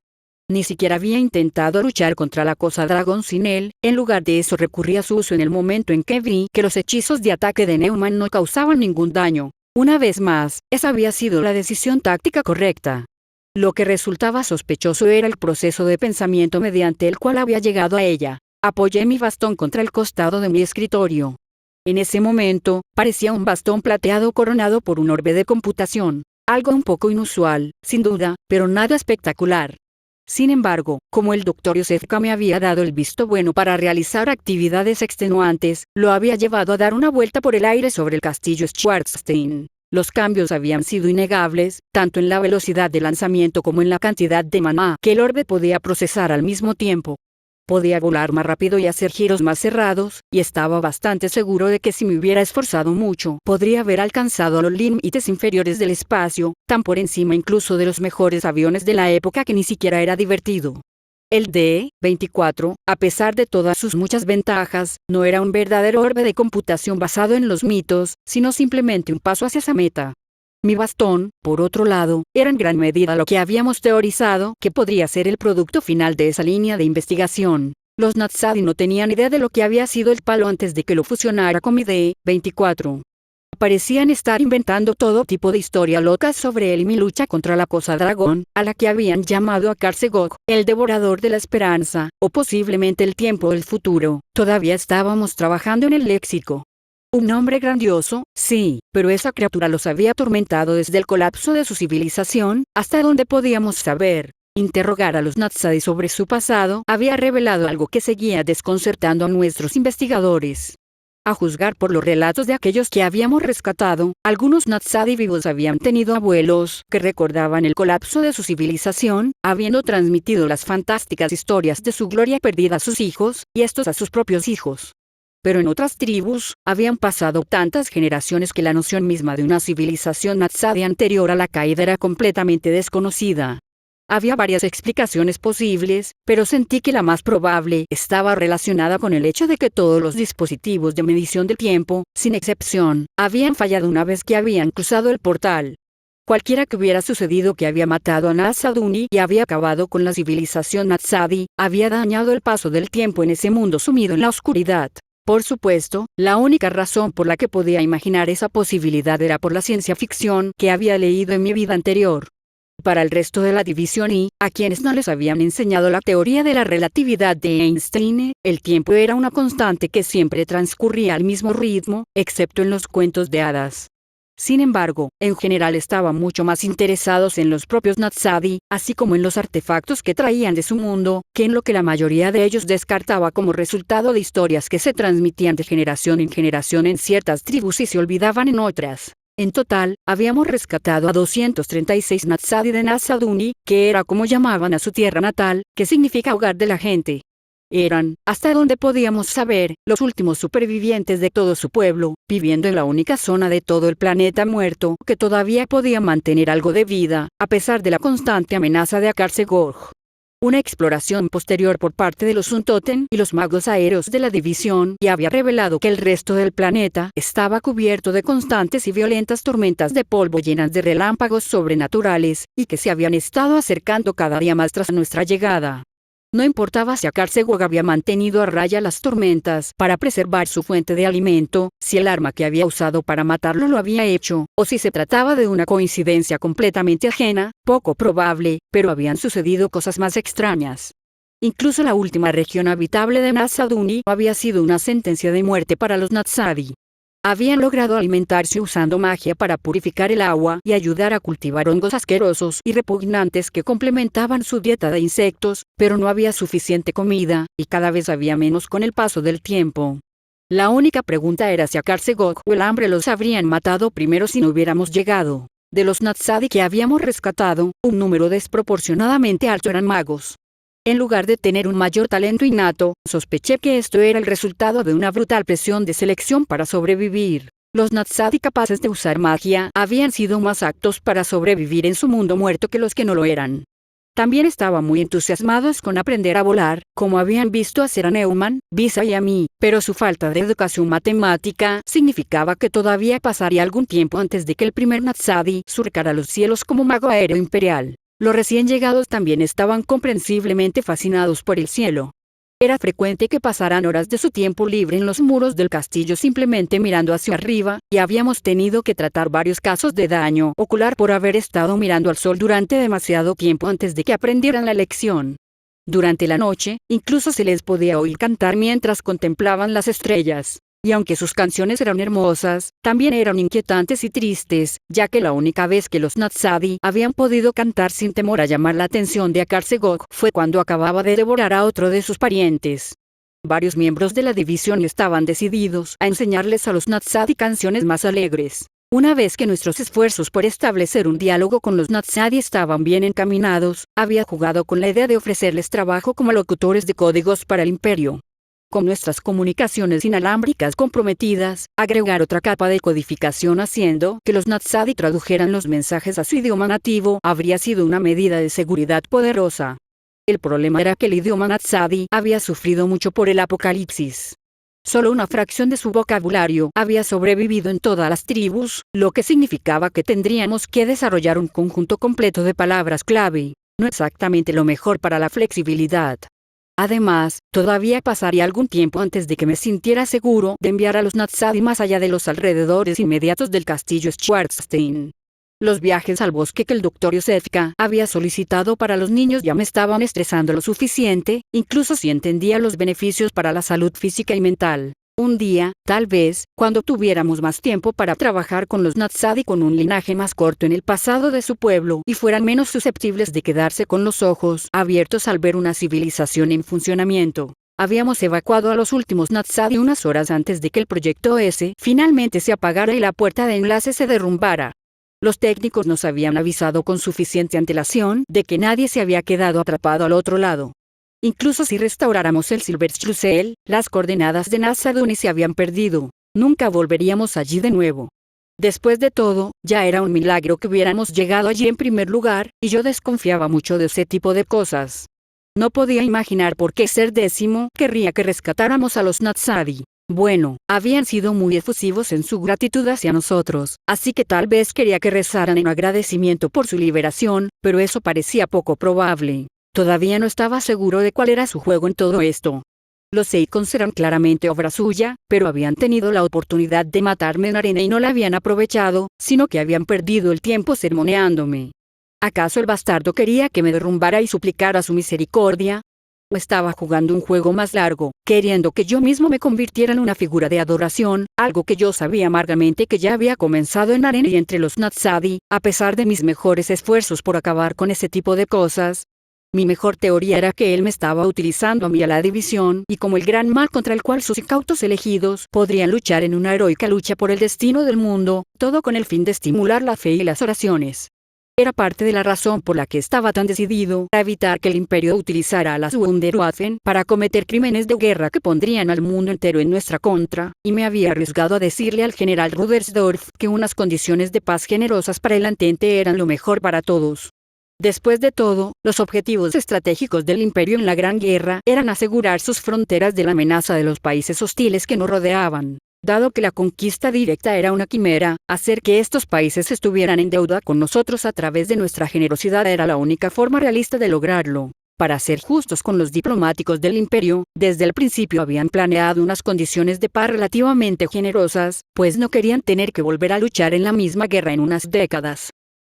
Ni siquiera había intentado luchar contra la cosa dragón sin él, en lugar de eso recurrí a su uso en el momento en que vi que los hechizos de ataque de Neumann no causaban ningún daño. Una vez más, esa había sido la decisión táctica correcta. Lo que resultaba sospechoso era el proceso de pensamiento mediante el cual había llegado a ella. Apoyé mi bastón contra el costado de mi escritorio. En ese momento, parecía un bastón plateado coronado por un orbe de computación. Algo un poco inusual, sin duda, pero nada espectacular. Sin embargo, como el Dr. Yosefka me había dado el visto bueno para realizar actividades extenuantes, lo había llevado a dar una vuelta por el aire sobre el castillo Schwarzstein. Los cambios habían sido innegables, tanto en la velocidad de lanzamiento como en la cantidad de maná que el orbe podía procesar al mismo tiempo. Podía volar más rápido y hacer giros más cerrados, y estaba bastante seguro de que si me hubiera esforzado mucho, podría haber alcanzado los límites inferiores del espacio, tan por encima incluso de los mejores aviones de la época que ni siquiera era divertido. El D-24, a pesar de todas sus muchas ventajas, no era un verdadero orbe de computación basado en los mitos, sino simplemente un paso hacia esa meta. Mi bastón, por otro lado, era en gran medida lo que habíamos teorizado que podría ser el producto final de esa línea de investigación. Los Natsadi no tenían idea de lo que había sido el palo antes de que lo fusionara con mi D-24. Parecían estar inventando todo tipo de historia loca sobre él y mi lucha contra la cosa dragón, a la que habían llamado a Karsegok, el devorador de la esperanza, o posiblemente el tiempo del futuro. Todavía estábamos trabajando en el léxico. Un nombre grandioso, sí, pero esa criatura los había atormentado desde el colapso de su civilización, hasta donde podíamos saber. Interrogar a los Natsadi sobre su pasado había revelado algo que seguía desconcertando a nuestros investigadores. A juzgar por los relatos de aquellos que habíamos rescatado, algunos Natsadi vivos habían tenido abuelos que recordaban el colapso de su civilización, habiendo transmitido las fantásticas historias de su gloria perdida a sus hijos, y estos a sus propios hijos. Pero en otras tribus, habían pasado tantas generaciones que la noción misma de una civilización Natsadi anterior a la caída era completamente desconocida. Había varias explicaciones posibles, pero sentí que la más probable estaba relacionada con el hecho de que todos los dispositivos de medición del tiempo, sin excepción, habían fallado una vez que habían cruzado el portal. Cualquiera que hubiera sucedido que había matado a Nasaduni y había acabado con la civilización Natsadi, había dañado el paso del tiempo en ese mundo sumido en la oscuridad. Por supuesto, la única razón por la que podía imaginar esa posibilidad era por la ciencia ficción que había leído en mi vida anterior. Para el resto de la división y, a quienes no les habían enseñado la teoría de la relatividad de Einstein, el tiempo era una constante que siempre transcurría al mismo ritmo, excepto en los cuentos de hadas. Sin embargo, en general estaban mucho más interesados en los propios Natsadi, así como en los artefactos que traían de su mundo, que en lo que la mayoría de ellos descartaba como resultado de historias que se transmitían de generación en generación en ciertas tribus y se olvidaban en otras. En total, habíamos rescatado a 236 Natsadi de Nasaduni, que era como llamaban a su tierra natal, que significa hogar de la gente. Eran, hasta donde podíamos saber, los últimos supervivientes de todo su pueblo, viviendo en la única zona de todo el planeta muerto que todavía podía mantener algo de vida, a pesar de la constante amenaza de Akarsegorg. Una exploración posterior por parte de los Untoten y los magos aéreos de la división ya había revelado que el resto del planeta estaba cubierto de constantes y violentas tormentas de polvo llenas de relámpagos sobrenaturales, y que se habían estado acercando cada día más tras nuestra llegada. No importaba si Akarsegorg había mantenido a raya las tormentas para preservar su fuente de alimento, si el arma que había usado para matarlo lo había hecho, o si se trataba de una coincidencia completamente ajena, poco probable, pero habían sucedido cosas más extrañas. Incluso la última región habitable de Nasaduni había sido una sentencia de muerte para los Natsadi. Habían logrado alimentarse usando magia para purificar el agua y ayudar a cultivar hongos asquerosos y repugnantes que complementaban su dieta de insectos, pero no había suficiente comida, y cada vez había menos con el paso del tiempo. La única pregunta era si Akarsegorg o el hambre los habrían matado primero si no hubiéramos llegado. De los Natsadi que habíamos rescatado, un número desproporcionadamente alto eran magos. En lugar de tener un mayor talento innato, sospeché que esto era el resultado de una brutal presión de selección para sobrevivir. Los Natsadi capaces de usar magia habían sido más aptos para sobrevivir en su mundo muerto que los que no lo eran. También estaban muy entusiasmados con aprender a volar, como habían visto hacer a Neumann, Visa y a mí, pero su falta de educación matemática significaba que todavía pasaría algún tiempo antes de que el primer Natsadi surcara los cielos como mago aéreo imperial. Los recién llegados también estaban comprensiblemente fascinados por el cielo. Era frecuente que pasaran horas de su tiempo libre en los muros del castillo simplemente mirando hacia arriba, y habíamos tenido que tratar varios casos de daño ocular por haber estado mirando al sol durante demasiado tiempo antes de que aprendieran la lección. Durante la noche, incluso se les podía oír cantar mientras contemplaban las estrellas. Y aunque sus canciones eran hermosas, también eran inquietantes y tristes, ya que la única vez que los Natsadi habían podido cantar sin temor a llamar la atención de Akarsegorg fue cuando acababa de devorar a otro de sus parientes. Varios miembros de la división estaban decididos a enseñarles a los Natsadi canciones más alegres. Una vez que nuestros esfuerzos por establecer un diálogo con los Natsadi estaban bien encaminados, había jugado con la idea de ofrecerles trabajo como locutores de códigos para el imperio. Con nuestras comunicaciones inalámbricas comprometidas, agregar otra capa de codificación haciendo que los Natsadi tradujeran los mensajes a su idioma nativo habría sido una medida de seguridad poderosa. El problema era que el idioma Natsadi había sufrido mucho por el apocalipsis. Solo una fracción de su vocabulario había sobrevivido en todas las tribus, lo que significaba que tendríamos que desarrollar un conjunto completo de palabras clave, no exactamente lo mejor para la flexibilidad. Además, todavía pasaría algún tiempo antes de que me sintiera seguro de enviar a los Natsadi más allá de los alrededores inmediatos del castillo Schwarzstein. Los viajes al bosque que el Dr. Yosefka había solicitado para los niños ya me estaban estresando lo suficiente, incluso si entendía los beneficios para la salud física y mental. Un día, tal vez, cuando tuviéramos más tiempo para trabajar con los Natsadi con un linaje más corto en el pasado de su pueblo y fueran menos susceptibles de quedarse con los ojos abiertos al ver una civilización en funcionamiento. Habíamos evacuado a los últimos Natsadi unas horas antes de que el proyecto S finalmente se apagara y la puerta de enlace se derrumbara. Los técnicos nos habían avisado con suficiente antelación de que nadie se había quedado atrapado al otro lado. Incluso si restauráramos el Silberschlussel, las coordenadas de Nasaduni se habían perdido. Nunca volveríamos allí de nuevo. Después de todo, ya era un milagro que hubiéramos llegado allí en primer lugar, y yo desconfiaba mucho de ese tipo de cosas. No podía imaginar por qué Ser Décimo querría que rescatáramos a los Natsadi. Bueno, habían sido muy efusivos en su gratitud hacia nosotros, así que tal vez quería que rezaran en agradecimiento por su liberación, pero eso parecía poco probable. Todavía no estaba seguro de cuál era su juego en todo esto. Los Seikons eran claramente obra suya, pero habían tenido la oportunidad de matarme en arena y no la habían aprovechado, sino que habían perdido el tiempo sermoneándome. ¿Acaso el bastardo quería que me derrumbara y suplicara su misericordia? ¿O estaba jugando un juego más largo, queriendo que yo mismo me convirtiera en una figura de adoración, algo que yo sabía amargamente que ya había comenzado en arena y entre los Natsadi, a pesar de mis mejores esfuerzos por acabar con ese tipo de cosas? Mi mejor teoría era que él me estaba utilizando a mí a la división y como el gran mal contra el cual sus incautos elegidos podrían luchar en una heroica lucha por el destino del mundo, todo con el fin de estimular la fe y las oraciones. Era parte de la razón por la que estaba tan decidido a evitar que el imperio utilizara a las Wunderwaffen para cometer crímenes de guerra que pondrían al mundo entero en nuestra contra, y me había arriesgado a decirle al general Rudersdorf que unas condiciones de paz generosas para el Entente eran lo mejor para todos. Después de todo, los objetivos estratégicos del imperio en la Gran Guerra eran asegurar sus fronteras de la amenaza de los países hostiles que nos rodeaban. Dado que la conquista directa era una quimera, hacer que estos países estuvieran en deuda con nosotros a través de nuestra generosidad era la única forma realista de lograrlo. Para ser justos con los diplomáticos del imperio, desde el principio habían planeado unas condiciones de paz relativamente generosas, pues no querían tener que volver a luchar en la misma guerra en unas décadas.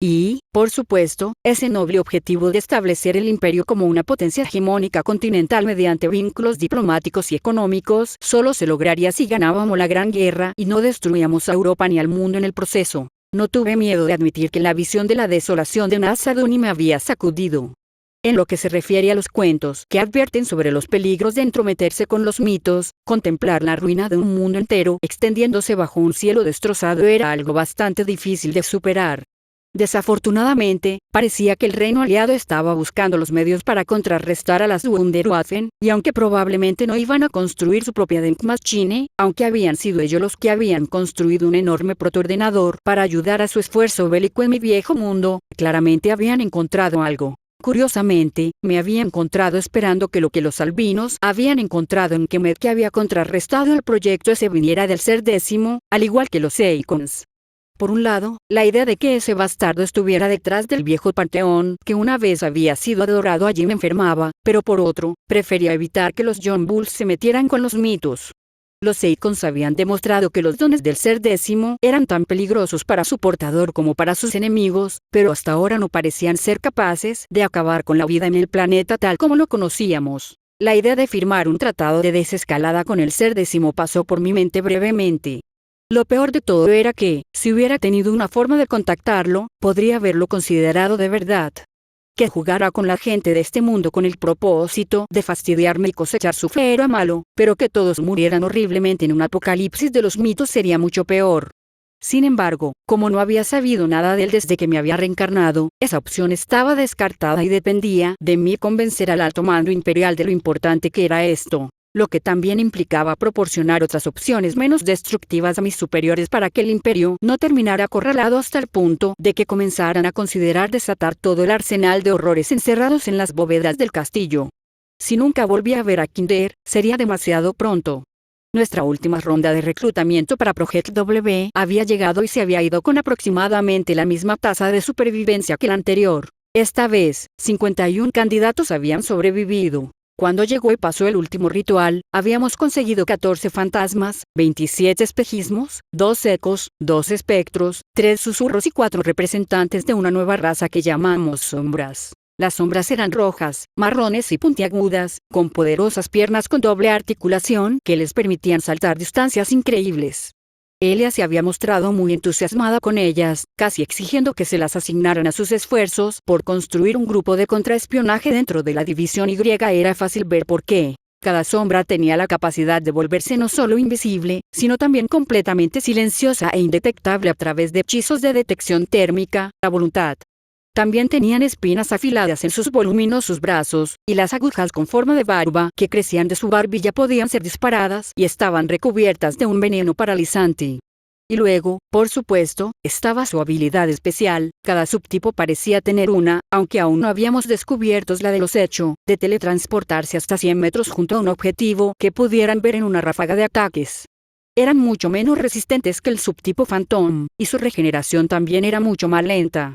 Y, por supuesto, ese noble objetivo de establecer el imperio como una potencia hegemónica continental mediante vínculos diplomáticos y económicos solo se lograría si ganábamos la Gran Guerra y no destruíamos a Europa ni al mundo en el proceso. No tuve miedo de admitir que la visión de la desolación de Nasaduni me había sacudido. En lo que se refiere a los cuentos que advierten sobre los peligros de entrometerse con los mitos, contemplar la ruina de un mundo entero extendiéndose bajo un cielo destrozado era algo bastante difícil de superar. Desafortunadamente, parecía que el reino aliado estaba buscando los medios para contrarrestar a las Wunderwaffen, y aunque probablemente no iban a construir su propia Denkmaschine, aunque habían sido ellos los que habían construido un enorme protoordenador para ayudar a su esfuerzo bélico en mi viejo mundo, claramente habían encontrado algo. Curiosamente, me había encontrado esperando que lo que los albinos habían encontrado en Kemet que había contrarrestado el proyecto ese viniera del Ser Décimo, al igual que los Seikons. Por un lado, la idea de que ese bastardo estuviera detrás del viejo panteón que una vez había sido adorado allí me enfermaba, pero por otro, prefería evitar que los John Bulls se metieran con los mitos. Los Seikons habían demostrado que los dones del Ser Décimo eran tan peligrosos para su portador como para sus enemigos, pero hasta ahora no parecían ser capaces de acabar con la vida en el planeta tal como lo conocíamos. La idea de firmar un tratado de desescalada con el Ser Décimo pasó por mi mente brevemente. Lo peor de todo era que, si hubiera tenido una forma de contactarlo, podría haberlo considerado de verdad. Que jugara con la gente de este mundo con el propósito de fastidiarme y cosechar su fe era malo, pero que todos murieran horriblemente en un apocalipsis de los mitos sería mucho peor. Sin embargo, como no había sabido nada de él desde que me había reencarnado, esa opción estaba descartada y dependía de mí convencer al alto mando imperial de lo importante que era esto, lo que también implicaba proporcionar otras opciones menos destructivas a mis superiores para que el imperio no terminara acorralado hasta el punto de que comenzaran a considerar desatar todo el arsenal de horrores encerrados en las bóvedas del castillo. Si nunca volví a ver a Kinder, sería demasiado pronto. Nuestra última ronda de reclutamiento para Project W había llegado y se había ido con aproximadamente la misma tasa de supervivencia que la anterior. Esta vez, 51 candidatos habían sobrevivido. Cuando llegó y pasó el último ritual, habíamos conseguido 14 fantasmas, 27 espejismos, 2 ecos, 2 espectros, 3 susurros y 4 representantes de una nueva raza que llamamos sombras. Las sombras eran rojas, marrones y puntiagudas, con poderosas piernas con doble articulación que les permitían saltar distancias increíbles. Elia se había mostrado muy entusiasmada con ellas, casi exigiendo que se las asignaran a sus esfuerzos por construir un grupo de contraespionaje dentro de la División Y. Era fácil ver por qué. Cada sombra tenía la capacidad de volverse no solo invisible, sino también completamente silenciosa e indetectable a través de hechizos de detección térmica, a voluntad. También tenían espinas afiladas en sus voluminosos brazos, y las agujas con forma de barba que crecían de su barbilla podían ser disparadas y estaban recubiertas de un veneno paralizante. Y luego, por supuesto, estaba su habilidad especial. Cada subtipo parecía tener una, aunque aún no habíamos descubierto la de los hechos, de teletransportarse hasta 100 metros junto a un objetivo que pudieran ver en una ráfaga de ataques. Eran mucho menos resistentes que el subtipo Phantom, y su regeneración también era mucho más lenta.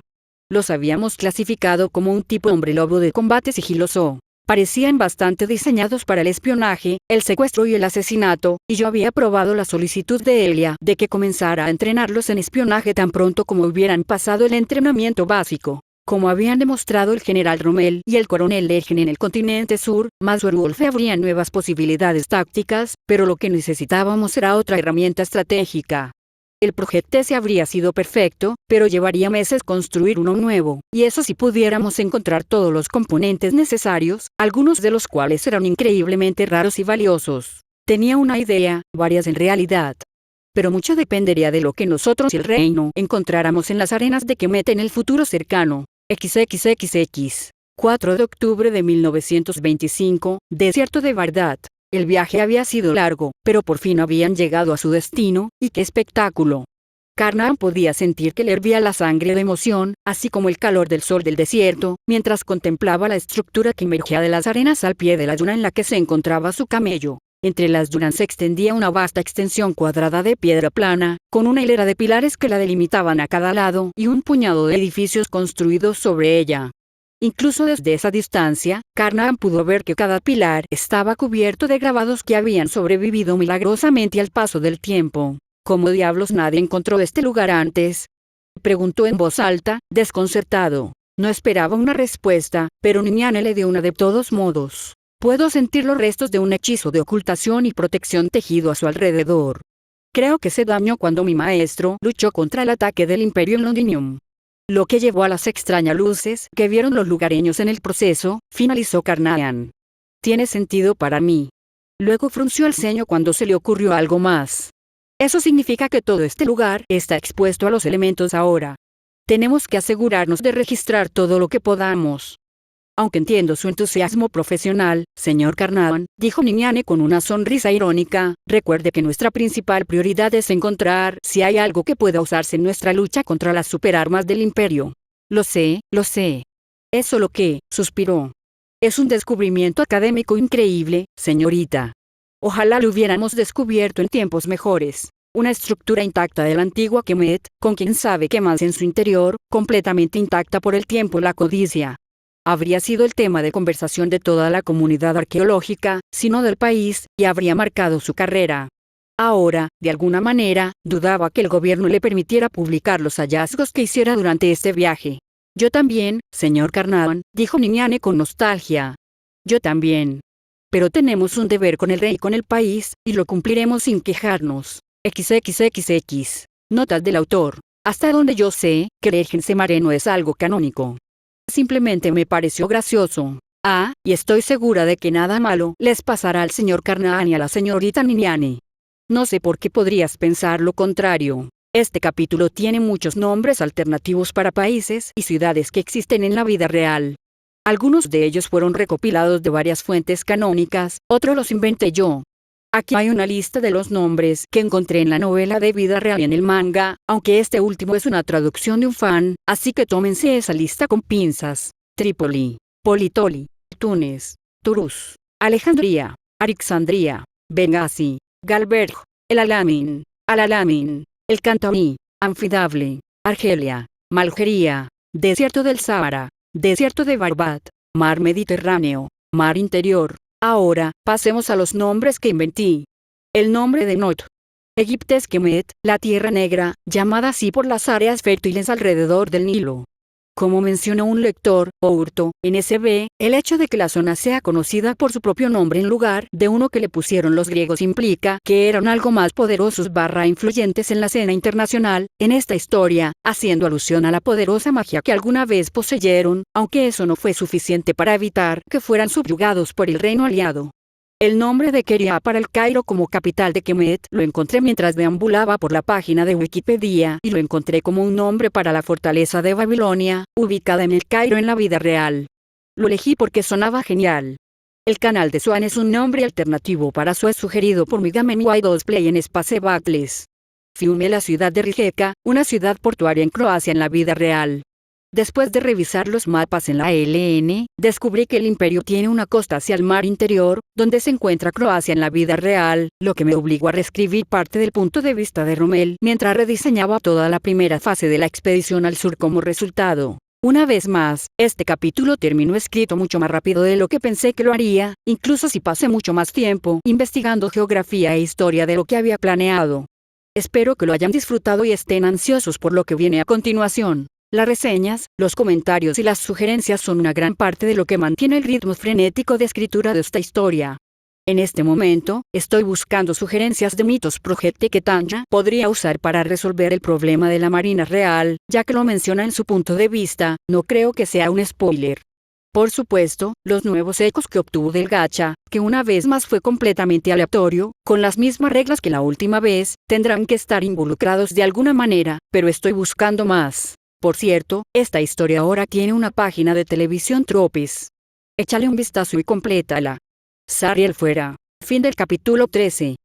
Los habíamos clasificado como un tipo hombre lobo de combate sigiloso. Parecían bastante diseñados para el espionaje, el secuestro y el asesinato, y yo había aprobado la solicitud de Elia de que comenzara a entrenarlos en espionaje tan pronto como hubieran pasado el entrenamiento básico. Como habían demostrado el general Rommel y el coronel Legend en el continente sur, más Werwolf habría nuevas posibilidades tácticas, pero lo que necesitábamos era otra herramienta estratégica. El Project S habría sido perfecto, pero llevaría meses construir uno nuevo, y eso si pudiéramos encontrar todos los componentes necesarios, algunos de los cuales eran increíblemente raros y valiosos. Tenía una idea, varias en realidad. Pero mucho dependería de lo que nosotros y el reino encontráramos en las arenas de Kemet en el futuro cercano. XXXX. 4 de octubre de 1925, Desierto de Bagdad. El viaje había sido largo, pero por fin habían llegado a su destino, y ¡qué espectáculo! Carnahan podía sentir que le hervía la sangre de emoción, así como el calor del sol del desierto, mientras contemplaba la estructura que emergía de las arenas al pie de la duna en la que se encontraba su camello. Entre las dunas se extendía una vasta extensión cuadrada de piedra plana, con una hilera de pilares que la delimitaban a cada lado y un puñado de edificios construidos sobre ella. Incluso desde esa distancia, Carnahan pudo ver que cada pilar estaba cubierto de grabados que habían sobrevivido milagrosamente al paso del tiempo. ¿Cómo diablos nadie encontró este lugar antes?, preguntó en voz alta, desconcertado. No esperaba una respuesta, pero Nimiane le dio una de todos modos. Puedo sentir los restos de un hechizo de ocultación y protección tejido a su alrededor. Creo que se dañó cuando mi maestro luchó contra el ataque del Imperio en Londinium. Lo que llevó a las extrañas luces que vieron los lugareños en el proceso, finalizó Carnahan. Tiene sentido para mí. Luego frunció el ceño cuando se le ocurrió algo más. Eso significa que todo este lugar está expuesto a los elementos ahora. Tenemos que asegurarnos de registrar todo lo que podamos. Aunque entiendo su entusiasmo profesional, señor Carnahan, dijo Nimiane con una sonrisa irónica, recuerde que nuestra principal prioridad es encontrar si hay algo que pueda usarse en nuestra lucha contra las superarmas del Imperio. Lo sé, lo sé. Es solo que, suspiró. Es un descubrimiento académico increíble, señorita. Ojalá lo hubiéramos descubierto en tiempos mejores. Una estructura intacta de la antigua Kemet, con quién sabe qué más en su interior, completamente intacta por el tiempo y la codicia. Habría sido el tema de conversación de toda la comunidad arqueológica, si no del país, y habría marcado su carrera. Ahora, de alguna manera, dudaba que el gobierno le permitiera publicar los hallazgos que hiciera durante este viaje. Yo también, señor Carnahan, dijo Nimiane con nostalgia. Yo también. Pero tenemos un deber con el rey y con el país, y lo cumpliremos sin quejarnos. XXXX. Notas del autor. Hasta donde yo sé, que el Urgense Mare no es algo canónico. Simplemente me pareció gracioso. Y estoy segura de que nada malo les pasará al señor Carnahan y a la señorita Nimiane. No sé por qué podrías pensar lo contrario. Este capítulo tiene muchos nombres alternativos para países y ciudades que existen en la vida real. Algunos de ellos fueron recopilados de varias fuentes canónicas, otros los inventé yo. Aquí hay una lista de los nombres que encontré en la novela de vida real y en el manga, aunque este último es una traducción de un fan, así que tómense esa lista con pinzas. Trípoli, Politoli, Túnez, Turús, Alejandría, Alexandría, Bengasi, Galberg, El Alamein, Al-Alamein, El Cantaoní, Anfidable, Argelia, Malgería, Desierto del Sáhara, Desierto de Barbat, Mar Mediterráneo, Mar Interior. Ahora, pasemos a los nombres que inventé. El nombre de Not. Egipto es Kemet, la Tierra Negra, llamada así por las áreas fértiles alrededor del Nilo. Como mencionó un lector, Ourto, NSB, el hecho de que la zona sea conocida por su propio nombre en lugar de uno que le pusieron los griegos implica que eran algo más poderosos / influyentes en la escena internacional, en esta historia, haciendo alusión a la poderosa magia que alguna vez poseyeron, aunque eso no fue suficiente para evitar que fueran subyugados por el reino aliado. El nombre de Keria para el Cairo como capital de Kemet lo encontré mientras deambulaba por la página de Wikipedia y lo encontré como un nombre para la fortaleza de Babilonia, ubicada en el Cairo en la vida real. Lo elegí porque sonaba genial. El canal de Swan es un nombre alternativo para Suez sugerido por Migamen Y2 Play en Space Battles. Fiume la ciudad de Rijeka, una ciudad portuaria en Croacia en la vida real. Después de revisar los mapas en la LN, descubrí que el imperio tiene una costa hacia el mar interior, donde se encuentra Croacia en la vida real, lo que me obligó a reescribir parte del punto de vista de Rommel mientras rediseñaba toda la primera fase de la expedición al sur como resultado. Una vez más, este capítulo terminó escrito mucho más rápido de lo que pensé que lo haría, incluso si pasé mucho más tiempo investigando geografía e historia de lo que había planeado. Espero que lo hayan disfrutado y estén ansiosos por lo que viene a continuación. Las reseñas, los comentarios y las sugerencias son una gran parte de lo que mantiene el ritmo frenético de escritura de esta historia. En este momento, estoy buscando sugerencias de mitos Project que Tanya podría usar para resolver el problema de la Marina Real, ya que lo menciona en su punto de vista, no creo que sea un spoiler. Por supuesto, los nuevos ecos que obtuvo del gacha, que una vez más fue completamente aleatorio, con las mismas reglas que la última vez, tendrán que estar involucrados de alguna manera, pero estoy buscando más. Por cierto, esta historia ahora tiene una página de televisión Tropes. Échale un vistazo y complétala. Sariel fuera. Fin del capítulo 13.